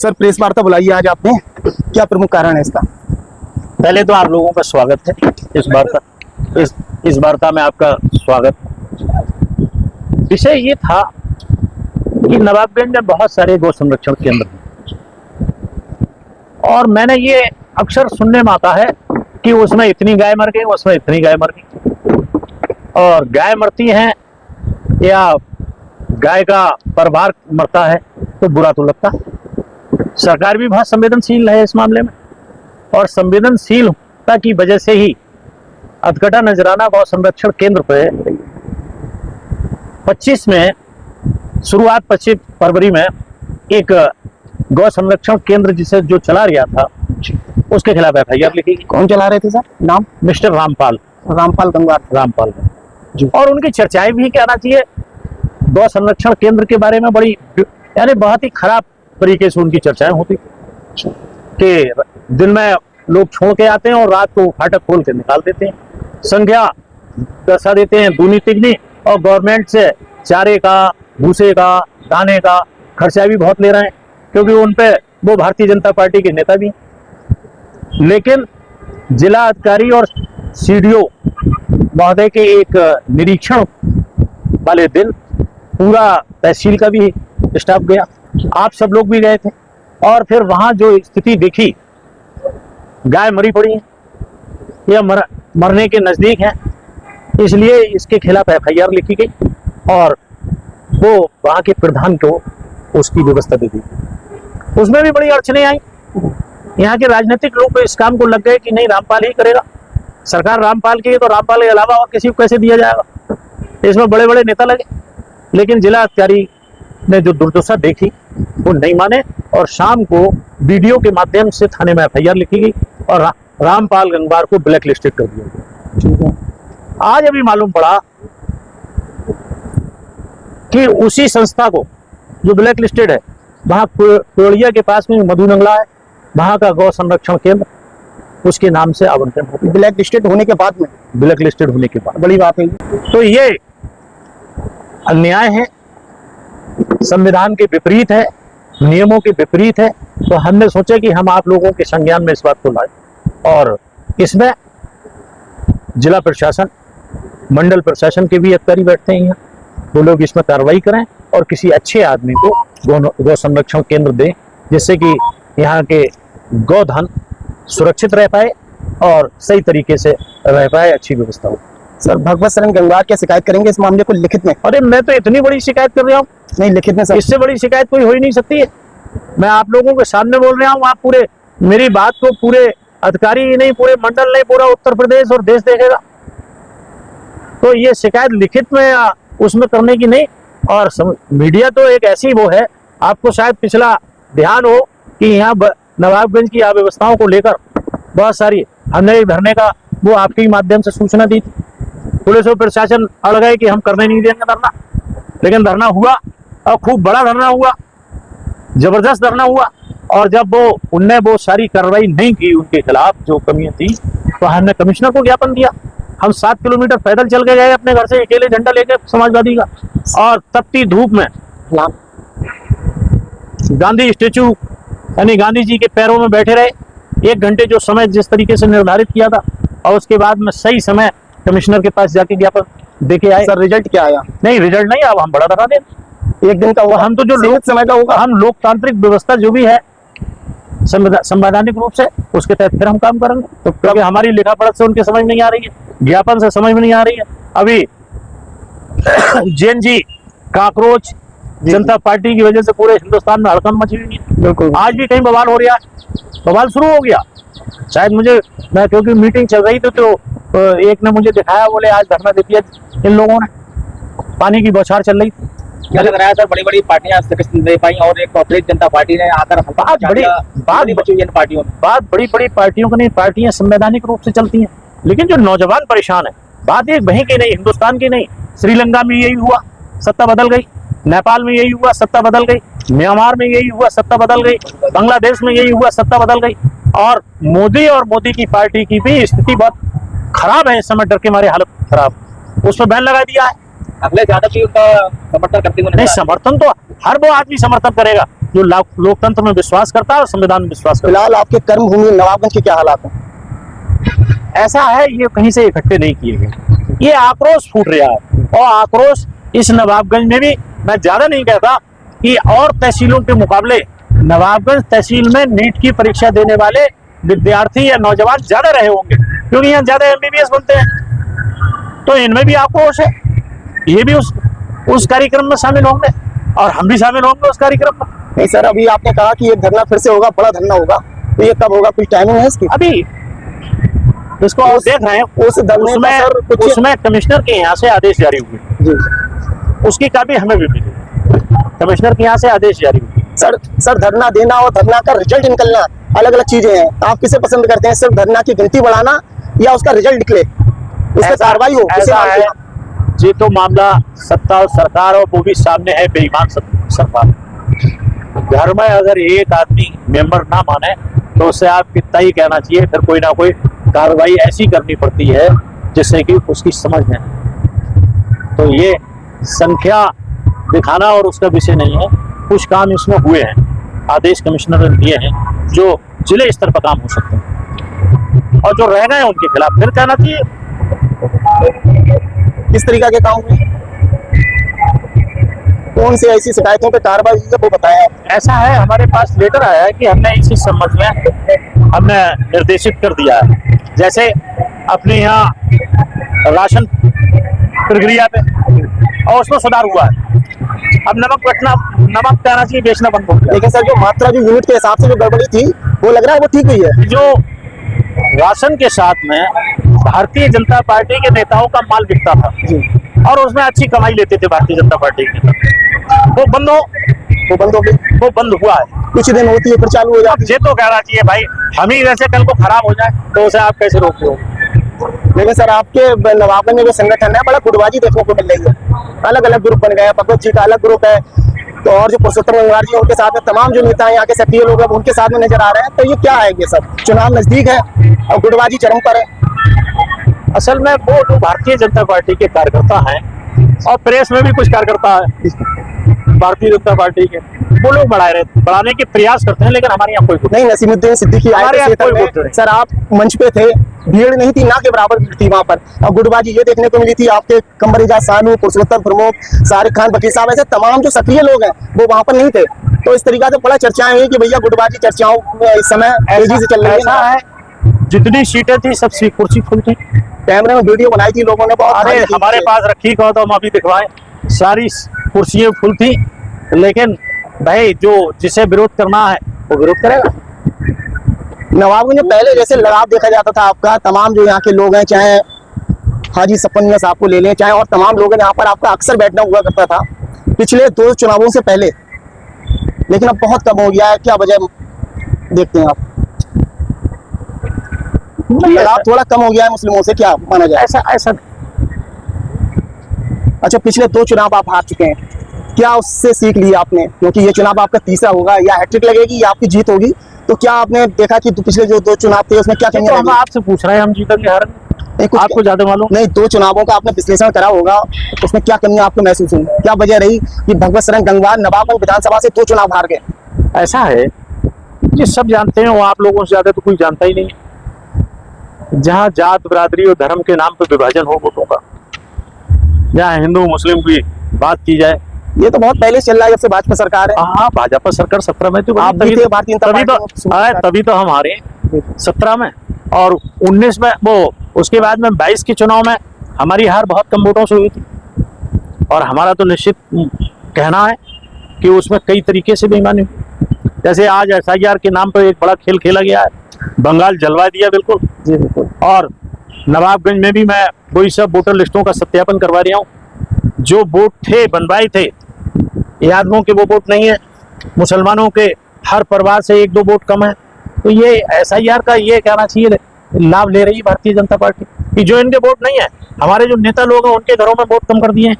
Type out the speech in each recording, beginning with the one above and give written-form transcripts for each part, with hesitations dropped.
Sir press वार्ता बुलाई है आज आपने, क्या प्रमुख कारण है इसका? पहले तो आप लोगों का स्वागत है इस वार्ता में आपका स्वागत। विषय ये था कि नवाबगंज में बहुत सारे गौ संरक्षण केंद्र हैं और मैंने ये अक्सर सुनने में आता है कि उसमें इतनी गाय मर गई, उसमें इतनी गाय मर गई। और गाय मरती हैं या गाय का परिवार मरता है तो बुरा तो लगता है। सरकार भी बहुत संवेदनशील है इस मामले में और संवेदनशीलता की वजह से ही अधकटा नजराना गौ संरक्षण केंद्र पे 25 में शुरुआत 25 फरवरी में एक गौ संरक्षण केंद्र जिसे जो चला रहा था उसके खिलाफ एफआईआर लिखी। कौन चला रहे थे सर? नाम? मिस्टर रामपाल गंगवार रामपाल जी। और उनकी चर्चाएं भी कहना चाहिए गौ संरक्षण केंद्र के बारे में बड़ी यानी बहुत ही खराब तरीके से उनकी चर्चाएं होती कि दिन में लोग छोड़ के आते हैं और रात को फाटक खोल के निकाल देते हैं, संख्या दर्शा देते हैं दूनी तिगनी, और गवर्नमेंट से चारे का, भूसे का, दाने का खर्चा भी बहुत ले रहे हैं क्योंकि उन पे वो भारतीय जनता पार्टी के नेता भी हैं। लेकिन जिला अधिकारी और सीडीओ महोदय के एक निरीक्षण वाले दिन पूरा तहसील का भी स्टाफ गया, आप सब लोग भी गए थे, और फिर वहां जो स्थिति देखी, गाय मरी पड़ी है या मरने के नजदीक है, इसलिए इसके खिलाफ एफआईआर लिखी गई और वो वहां के प्रधान को उसकी व्यवस्था दे दी। उसमें भी बड़ी अड़चने आई। यहाँ के राजनीतिक लोग इस काम को लग गए कि नहीं रामपाल ही करेगा, सरकार रामपाल की है तो रामपाल के अलावा और किसी को कैसे दिया जाएगा। इसमें बड़े बड़े नेता लगे, लेकिन जिला अधिकारी ने जो दुर्दशा देखी वो नहीं माने और शाम को वीडियो के माध्यम से थाने में एफआईआर लिखी गई और रामपाल गंगवार को ब्लैक लिस्टेड कर दिया गया। आज अभी मालूम पड़ा कि उसी संस्था को जो ब्लैक लिस्टेड है, वहां कोड़िया के पास में मधु नंगला है, वहां का गौ संरक्षण केंद्र उसके नाम से आवंटन हो गया। ब्लैक लिस्टेड होने के बाद में? ब्लैक लिस्टेड होने के बाद। बड़ी बात है। तो ये अन्याय है, संविधान के विपरीत है, नियमों के विपरीत है। तो हमने सोचा कि हम आप लोगों के संज्ञान में इस बात को लाएं और इसमें जिला प्रशासन, मंडल प्रशासन के भी अधिकारी बैठते हैं यहाँ, वो लोग इसमें कार्रवाई करें और किसी अच्छे आदमी को गौ संरक्षण केंद्र दें जिससे कि यहाँ के गौधन सुरक्षित रह पाए और सही तरीके से रह पाए, अच्छी व्यवस्था हो। सर भगवत शरण गंगवार क्या शिकायत करेंगे इस मामले को लिखित में? अरे मैं तो इतनी बड़ी शिकायत कर रहा हूँ। नहीं लिखित में सर? इससे बड़ी शिकायत कोई हो ही नहीं सकती है। मैं आप लोगों के सामने बोल रहा हूँ, आप पूरे मेरी बात को पूरे अधिकारी ही नहीं, पूरे मंडल नहीं, पूरा उत्तर प्रदेश और देश देखेगा। तो ये शिकायत लिखित में उसमें करने की नहीं। और मीडिया तो एक ऐसी वो है, आपको शायद पिछला ध्यान हो कि यहाँ नवाबगंज की अव्यवस्थाओं को लेकर बहुत सारी हमने धरने का वो आपके माध्यम से सूचना दी थी। पुलिस और प्रशासन अड़ गए कि हम करने नहीं देंगे धरना, लेकिन धरना हुआ और खूब बड़ा धरना हुआ, जबरदस्त धरना हुआ। और जब उनने वो सारी कार्रवाई नहीं की उनके खिलाफ जो कमियां थी, तो हमने कमिश्नर को ज्ञापन दिया। हम 7 किलोमीटर पैदल चल के गए अपने घर से अकेले, झंडा लेके समाजवादी का, और तपती धूप में गांधी स्टेचू यानी गांधी जी के पैरों में बैठे रहे 1 घंटे, जो समय जिस तरीके से निर्धारित किया था, और उसके बाद में सही समय कमिश्नर के पास जाके ज्ञापन देके आए। सर रिजल्ट क्या आया? नहीं रिजल्ट नहीं, अब हम बड़ा धरना दें। 1 दिन का हुआ, हम तो जो लोक समय का होगा, हम लोकतांत्रिक व्यवस्था जो भी है संवैधानिक रूप से उसके तहत फिर हम काम करेंगे। तो क्योंकि हमारी लिखा पढ़त से उनके समझ नहीं आ रही है, ज्ञापन से समझ में नहीं आ रही है। अभी जेएनजी काकरोच जनता पार्टी की वजह से पूरे हिंदुस्तान में हड़कंप मची हुई है। बिल्कुल, आज भी कहीं बवाल हो रहा है, बवाल शुरू हो गया शायद। मैं क्योंकि मीटिंग चल रही थी तो एक ने मुझे दिखाया, बोले आज धरना दे दिया इन लोगों ने, पानी की बौछार चल रही थी। क्या लग रहा है सर, बड़ी बड़ी पार्टियां शिकस्त दे पाई और एक कांग्रेस जनता पार्टी ने आकर बात बड़ी पार्टियों में बात बड़ी पार्टियों की नहीं, पार्टियां संवैधानिक रूप से चलती हैं, लेकिन जो नौजवान परेशान है, बात एक वहीं की नहीं, हिंदुस्तान की नहीं। श्रीलंका में यही हुआ, सत्ता बदल गई, नेपाल में यही हुआ, सत्ता बदल गई, म्यांमार में यही हुआ, सत्ता बदल गई, बांग्लादेश में यही हुआ, सत्ता बदल गई। और मोदी की पार्टी की भी स्थिति बहुत खराब है इस समय, डर के मारे हालत खराब, उस पर बैन लगा दिया है। अखिलेश यादव भी उनका समर्थन करते हुए नहीं, समर्थन तो हर वो आदमी समर्थन करेगा जो लोकतंत्र में विश्वास करता है और संविधान में विश्वास करता फिलहाल आपके कर्म भूमि नवाबगंज के क्या हालात हैं? है। ऐसा है, ये कहीं से इकट्ठे नहीं किए गए, ये आक्रोश फूट रहा है। और आक्रोश इस नवाबगंज में भी, मैं ज्यादा नहीं कहता कि और तहसीलों के मुकाबले नवाबगंज तहसील में नीट की परीक्षा देने वाले विद्यार्थी या नौजवान ज्यादा रहे होंगे, क्योंकि यहाँ ज्यादा एमबीबीएस बनते हैं। तो इनमें भी आक्रोश है, ये भी उस कार्यक्रम में शामिल होंगे और हम भी शामिल होंगे उस कार्यक्रम में। नहीं सर, अभी आपने कहा कि ये धरना फिर से होगा, बड़ा धरना होगा, तो ये कब होगा, कोई टाइमिंग है इसकी? अभी इसको आप देख रहे हैं, उस धरने का सर कुछ उसमें कमिश्नर के यहाँ से आदेश जारी हुए, जी उसकी कॉपी हमें भी मिली, कमिश्नर के यहाँ से आदेश जारी हुए। सर धरना देना और धरना का रिजल्ट निकलना अलग अलग चीजें हैं। आप किसे पसंद करते हैं, सिर्फ धरना की गिनती बढ़ाना या उसका रिजल्ट निकले, उस पर कार्रवाई हो? ऐसा है, ये तो मामला सत्ता और सरकार, और वो भी सामने है बेईमान सरकार। घर में अगर एक आदमी मेंबर ना माने तो उससे आप कितना ही कहना चाहिए, फिर कोई ना कोई कार्रवाई ऐसी करनी पड़ती है जिससे कि उसकी समझ में। तो ये संख्या दिखाना और उसका विषय नहीं है, कुछ काम इसमें हुए हैं, आदेश कमिश्नर ने दिए हैं जो जिले स्तर पर काम हो सकते हैं, और जो रह गए उनके खिलाफ फिर कहना चाहिए। किस तरीका के काम हुए, कौन सी ऐसी शिकायतों पे कार्रवाई हुई है वो बताया? ऐसा है, हमारे पास लेटर आया है कि हमने इसी संबंध में हमने निर्देशित कर दिया है, जैसे अपने यहाँ राशन प्रक्रिया पे और उसमें सुधार हुआ है। अब नमक कहना चाहिए बेचना बंद हो गया। लेकिन सर जो मात्रा जो यूनिट के हिसाब से जो गड़बड़ी थी वो लग रहा है वो ठीक हुई है। जो राशन के साथ में भारतीय जनता पार्टी के नेताओं का माल बिकता था और उसमें अच्छी कमाई लेते थे भारतीय जनता पार्टी के नेता, वो बंद हो गई, वो बंद हुआ है। कुछ दिन होती है फिर चालू हो जाती है। ये तो कहना चाहिए भाई, हम ही जैसे कल को खराब हो जाए तो उसे आप कैसे रोकते हो? लेकिन सर आपके नवाबगंज में जो संगठन है बड़ा गुटबाजी देखने को मिल रही है, अलग अलग ग्रुप बन गए हैं, भगवत जी का अलग ग्रुप है, तो और जो पुरुषोत्तम गंगवार जी उनके साथ में तमाम जो नेता यहाँ के सक्रिय लोग हैं उनके साथ में नजर आ रहे हैं। तो ये क्या है, ये सब चुनाव नजदीक है और गुटबाजी चरम पर है। असल में वो जो भारतीय जनता पार्टी के कार्यकर्ता हैं और प्रेस में भी कुछ कार्यकर्ता है भारतीय जनता पार्टी के, वो लोग बढ़ाने के प्रयास करते हैं, लेकिन हमारे यहाँ कोई नहीं। नसीमुद्दीन सिद्दीकी आए थे क्षेत्र में, सर आप मंच पे थे, भीड़ नहीं थी, ना के बराबर भीड़ थी वहां पर, और गुटबाजी ये देखने को मिली थी। आपके कंवर एजाज सानू, पुरुषोत्तम प्रमुख, शाहरुख खान, वकील साहब, ऐसे तमाम जो सक्रिय लोग हैं वो वहां पर नहीं थे। तो इस तरीका से बड़ा चर्चाएं हुई कि भैया गुटबाजी चर्चाओं इस समय तेजी से चल रही है। जितनी सीटें थी सब कुर्सी फुल थी, कैमरे में वीडियो बनाई थी लोगों ने बहुत। अरे हमारे पास रखी कहो तो हम अभी दिखवाएं, सारी कुर्सियां फुल थी, लेकिन भाई जो जिसे विरोध करना है वो विरोध करेगा। नवाबगंज में पहले जैसे लगाव देखा जाता था आपका, तमाम जो यहाँ के लोग हैं, चाहे हाजी सपन मियां साहब को ले लें, चाहे और तमाम लोग हैं, यहाँ पर आपका अक्सर बैठना हुआ करता था पिछले 2 चुनावों से पहले, लेकिन अब बहुत कम हो गया है। क्या वजह देखते हैं आप? लगाव थोड़ा कम हो गया है मुस्लिमों से, क्या माना जाए? ऐसा अच्छा, पिछले 2 चुनाव आप हार चुके हैं, क्या उससे सीख ली आपने? क्योंकि ये चुनाव आपका तीसरा होगा, या हैट्रिक लगेगी या आपकी जीत होगी, तो क्या आपने देखा कि पिछले जो 2 चुनाव थे उसमें क्या कमियां हम आपसे पूछ रहे हैं, हम जीतेंगे हार आपको ज्यादा मालूम नहीं? 2 चुनावों का आपने विश्लेषण करा होगा, उसमें क्या कमियां आपको महसूस हुई? क्या वजह रही कि भगवत शरण गंगवार नवाबगंज विधानसभा से 2 चुनाव हार गए? ऐसा है, ये सब जानते हैं, वो आप लोगों से ज्यादा तो कोई जानता ही नहीं। जहाँ जात बिरादरी और धर्म के नाम पर विभाजन हो वोटों का, जहाँ हिंदू मुस्लिम की बात की जाए, ये तो बहुत पहले चल रहा है जब से भाजपा सरकार है। हाँ, भाजपा सरकार 17 में तो तभी तो हम हारे 17 में, और 19 में, वो उसके बाद में 22 के चुनाव में हमारी हार बहुत कम वोटों से हुई थी। और हमारा तो निश्चित कहना है कि उसमें कई तरीके से बेईमानी हुई। जैसे आज SIR के नाम पर एक बड़ा खेल खेला गया है, बंगाल जलवा दिया बिल्कुल जी बिल्कुल। और नवाबगंज में भी मैं वही सब वोटर लिस्टों का सत्यापन करवा रहा हूँ। जो वोट थे बनवाए थे, यादवों के वो वोट नहीं है, मुसलमानों के हर परिवार से 1-2 वोट कम है। तो ये SIR का ये कहना चाहिए लाभ ले रही है भारतीय जनता पार्टी कि जो इनके वोट नहीं है, हमारे जो नेता लोग हैं उनके घरों में वोट कम कर दिए हैं।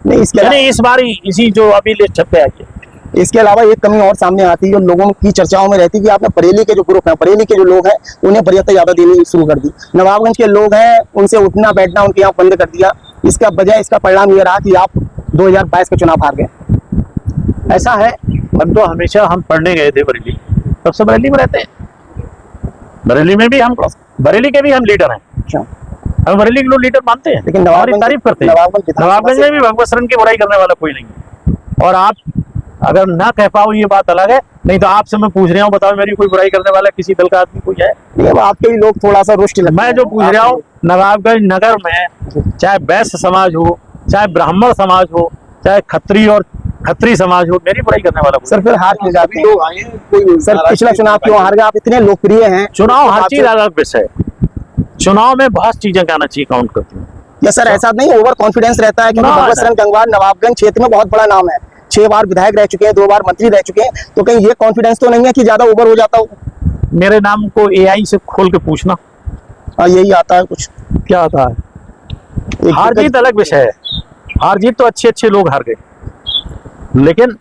नहीं, इस बार इसी जो अभी लिस्ट छप पे आई है। इसके अलावा एक कमी और सामने आती है, लोगों की चर्चाओं में रहती है कि आपने बरेली के जो ग्रुप हैं, बरेली के जो लोग हैं, उन्हें वरीयता ज्यादा देनी शुरू कर दी। नवाबगंज के लोग हैं, उनसे उठना बैठना उनके यहाँ बंद कर दिया। इसका वजह, इसका परिणाम ये रहा कि आप 2022 के चुनाव हार गए। ऐसा है हम तो हमेशा हम पढ़ने गए थे बरेली, तब से बरेली में रहते हैं। बरेली में भी हम, बरेली के भी हम लीडर हैं, अच्छा। हम बरेली के लोग लीडर मानते हैं, लेकिन हमारी तारीफ करते हैं। नवाबगंज में से- भी भगवत शरण की बुराई करने वाला कोई नहीं है। और आप अगर ना कह पाओ ये बात अलग है, नहीं तो आपसे मैं पूछ रहा हूँ, बताओ मेरी कोई बुराई करने वाला किसी दल का आदमी कोई है? नहीं, अब आपके भी लोग थोड़ा सा रुष्ट लगते मैं हैं। जो पूछ रहा हूँ, नवाबगंज नगर में चाहे वैश्य समाज हो, चाहे ब्राह्मण समाज हो, चाहे खत्री और खत्री समाज हो, मेरी बुराई करने वाला कोई सर फिर हार क्यों जाते हैं? लोग आए हैं, कोई सर पिछला चुनाव क्यों हार गए? आप इतने लोकप्रिय हैं। चुनाव हर आपसे- चीज अलग विषय है। चुनाव में बहुत चीजें आना चाहिए काउंट करती हैं। या सर ऐसा नहीं ओवर कॉन्फिडेंस रहता है? क्योंकि ना, भगवत शरण गंगवार नवाबगंज क्षेत्र में बहुत बड़ा नाम है, 6 बार विधायक रह चुके हैं, 2 बार मंत्री रह चुके हैं, तो कहीं ये कॉन्फिडेंस तो नहीं है कि ज्यादा ओवर हो जाता हो? मेरे नाम को एआई से खोल के पूछना यही आता है कुछ। क्या आता है। एक हार जीत अलग विषय है, हार जीत तो अच्छे अच्छे लोग हार गए, लेकिन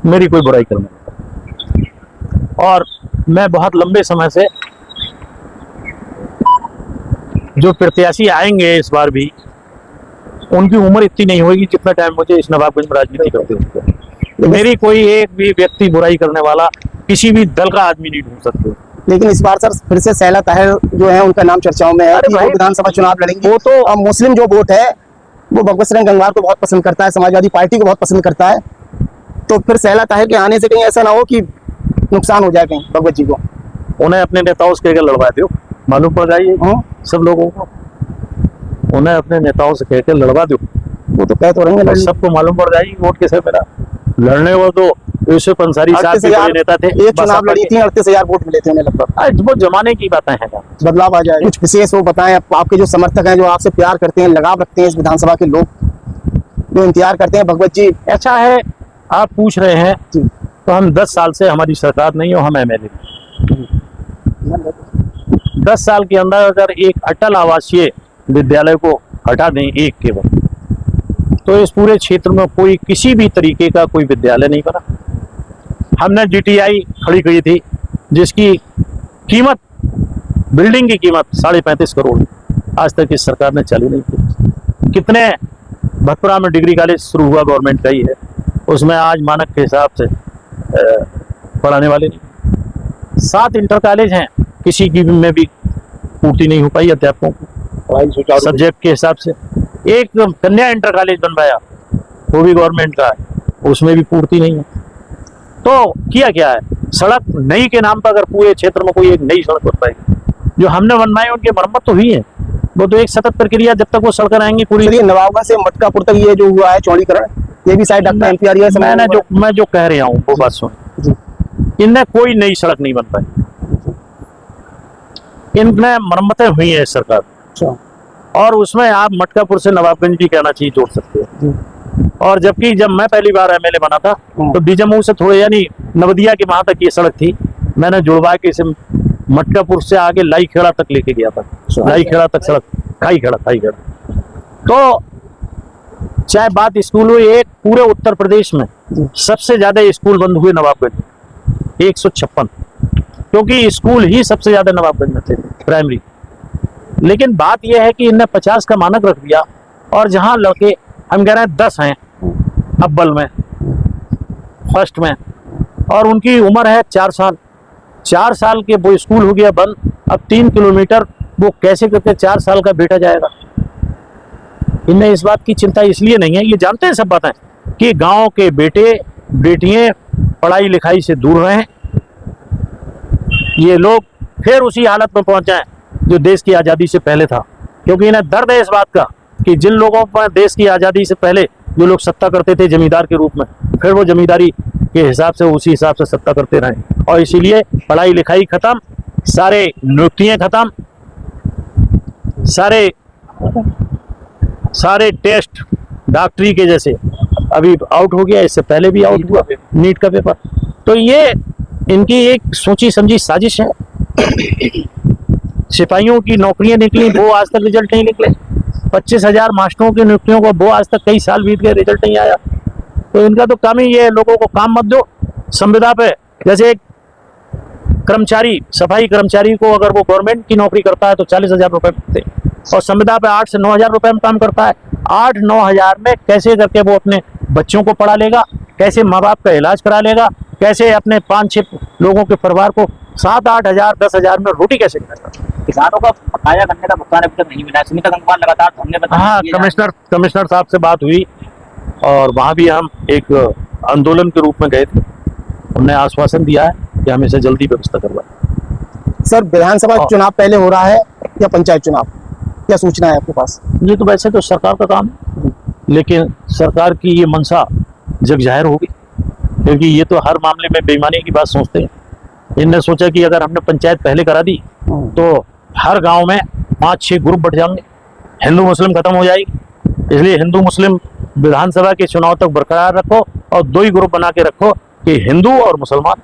मेरी कोई बुराई करने वाला। और मैं बहुत लंबे समय से, जो प्रत्याशी आएंगे इस बार भी, उनकी उम्र इतनी नहीं होगी जितना टाइम मुझे इस नवाबगंज में राजनीति करते हुए। मेरी कोई एक भी व्यक्ति बुराई करने वाला किसी भी दल का आदमी नहीं ढूंढ सकते। लेकिन इस बार सर फिर से सैला ताहिर जो है उनका नाम चर्चाओं में है अरे कि वो भाई, विधानसभा चुनाव लड़ेंगे। वो तो अब मुस्लिम जो वोट है वो भगवत शरण गंगवार को बहुत पसंद करता है, समाजवादी पार्टी को बहुत पसंद करता है, तो फिर सैला ताहिर के आने से कहीं ऐसा ना हो कि नुकसान हो जाए कहीं भगवत जी को। उन्हें अपने नेताओं से कहकर लड़वा दो, मालूम पड़ जाइए सब लोगों को। उन्हें अपने नेताओं से कहकर लड़वा दो, वो तो कह तो रहे हैं सबको मालूम पड़ जाएगी वोट कैसे मेरा। लड़ने वो तो यूसुफ अंसारी साहब भी बड़े नेता थे, एक चुनाव लड़ी थी, 38,000 वोट मिले थे उन्हें लगभग। आज वो जमाने की बातें हैं। बदलाव आ जाएगा। कुछ विशेष वो बताएं, आपके जो समर्थक हैं, जो आपसे प्यार करते हैं, लगाव रखते हैं इस विधानसभा के लोग, जो इंतजार करते हैं भगवत जी। ऐसा है, आप पूछ रहे हैं जी। तो हम 10 साल से हमारी सरकार नहीं हो, हम एमएलए। 10 साल के अंदर अगर एक अटल आवासीय विद्यालय को हटा दें, एक केवल, तो इस पूरे क्षेत्र में कोई किसी भी तरीके का कोई विद्यालय नहीं बना। हमने जीटीआई खड़ी की थी जिसकी कीमत, बिल्डिंग की कीमत 35.5 करोड़, आज तक इस सरकार ने चालू नहीं की। कितने भतपुरा में डिग्री कॉलेज शुरू हुआ, गवर्नमेंट का ही है, उसमें आज मानक के हिसाब से पढ़ाने वाले नहीं। 7 इंटर कॉलेज हैं, किसी की में भी पूर्ति नहीं हो पाई अध्यापकों को सब्जेक्ट के हिसाब से। एक कन्या इंटर कॉलेज बनवाया, वो भी गवर्नमेंट का है, उसमें भी पूर्ति नहीं है। तो किया क्या है, सड़क नई के नाम पर अगर पूरे क्षेत्र में कोई एक नई सड़क बनवाएगी, जो हमने बनवाई उनकी मरम्मत तो हुई है, वो तो एक सतत प्रक्रिया, जब तक वो सड़कें रहेंगी पूरी। चलिए नवाबगंज से मटकापुर तक ये जो हुआ है चौड़ीकरण, ये भी शायद डॉक्टर एमपी आर्य मैं जो कह रहा हूँ वो बात सुन, इनने कोई नई सड़क नहीं बन पाई, इनमें मरम्मतें हुई है इस सरकार। और उसमें आप मटकापुर से नवाबगंज भी कहना चाहिए जोड़ सकते हो। और जबकि जब मैं पहली बार एमएलए बना था तो बीजामऊ से थोड़े, यानी नवदिया के वहां तक ये सड़क थी, मैंने जुड़वा के इसे मटकापुर से आगे लाई खेड़ा तक लेके गया था। लाई खेड़ा तक सड़क, खाई खेड़ा। तो चाहे बात स्कूल हुई, एक पूरे उत्तर प्रदेश में सबसे ज्यादा स्कूल बंद हुए नवाबगंज, 156, क्योंकि स्कूल ही सबसे ज्यादा नवाबगंज में थे प्राइमरी। लेकिन बात यह है कि इनने 50 का मानक रख दिया, और जहां लड़के हम कह रहे हैं 10 हैं अव्वल में, फर्स्ट में, और उनकी उम्र है 4 साल, 4 साल के वो स्कूल हो गया बंद। अब 3 किलोमीटर वो कैसे करके 4 साल का बेटा जाएगा। इनमें इस बात की चिंता इसलिए नहीं है, ये जानते हैं सब बातें, कि गांव के बेटे बेटियां पढ़ाई लिखाई से दूर रहें, ये लोग फिर उसी हालत में पहुंच जाएं जो देश की आज़ादी से पहले था। क्योंकि इन्हें दर्द है इस बात का कि जिन लोगों पर देश की आज़ादी से पहले जो लोग सत्ता करते थे जमींदार के रूप में, फिर वो जमींदारी के हिसाब से उसी हिसाब से सत्ता करते रहे, और इसीलिए पढ़ाई लिखाई खत्म, सारे नियुक्तियां खत्म, सारे टेस्ट डॉक्टरी के जैसे अभी आउट हो गया, इससे पहले भी आउट हुआ नीट का पेपर। तो ये इनकी एक सोची समझी साजिश है। सिपाहियों की नौकरियां निकली, वो आज तक रिजल्ट नहीं निकले। 25,000 मास्टरों की नियुक्तियों को वो आज तक कई साल बीत गए, रिजल्ट नहीं आया। तो इनका तो काम ही ये है, लोगों को काम मत दो। संविदा पे जैसे एक कर्मचारी, सफाई कर्मचारी को अगर वो गवर्नमेंट की नौकरी करता है तो 40,000 रुपए मिलते, और संविदा पे 8 से 9,000 रुपए में काम करता है। 8-9 हजार में कैसे करके वो अपने बच्चों को पढ़ा लेगा, कैसे माँ बाप का इलाज करा लेगा, कैसे अपने 5-6 लोगों के परिवार को 7-8 हजार 10 हजार में रोटी कैसे करेगा। किसानों का बकाया गन्ने का भुगतान अभी तक नहीं मिला है। सुनीता गंगवार लगातार धरने पर हाँ, कमिश्नर साहब से बात हुई और वहाँ भी हम एक आंदोलन के रूप में गए थे। हमने आश्वासन दिया है कि हम इसे जल्दी व्यवस्था करवाएं। सर विधानसभा और- चुनाव पहले हो रहा है या पंचायत चुनाव, क्या सूचना है आपके पास? ये तो वैसे तो सरकार का काम है, लेकिन सरकार की ये मंशा जग जाहिर होगी, क्योंकि ये तो हर मामले में बेईमानी की बात सोचते हैं। इनने सोचा कि अगर हमने पंचायत पहले करा दी तो हर गांव में 5-6 ग्रुप बढ़ जाएंगे, हिंदू मुस्लिम खत्म हो जाएगी। इसलिए हिंदू मुस्लिम विधानसभा के चुनाव तक बरकरार रखो और 2 ही ग्रुप बना के रखो कि हिंदू और मुसलमान।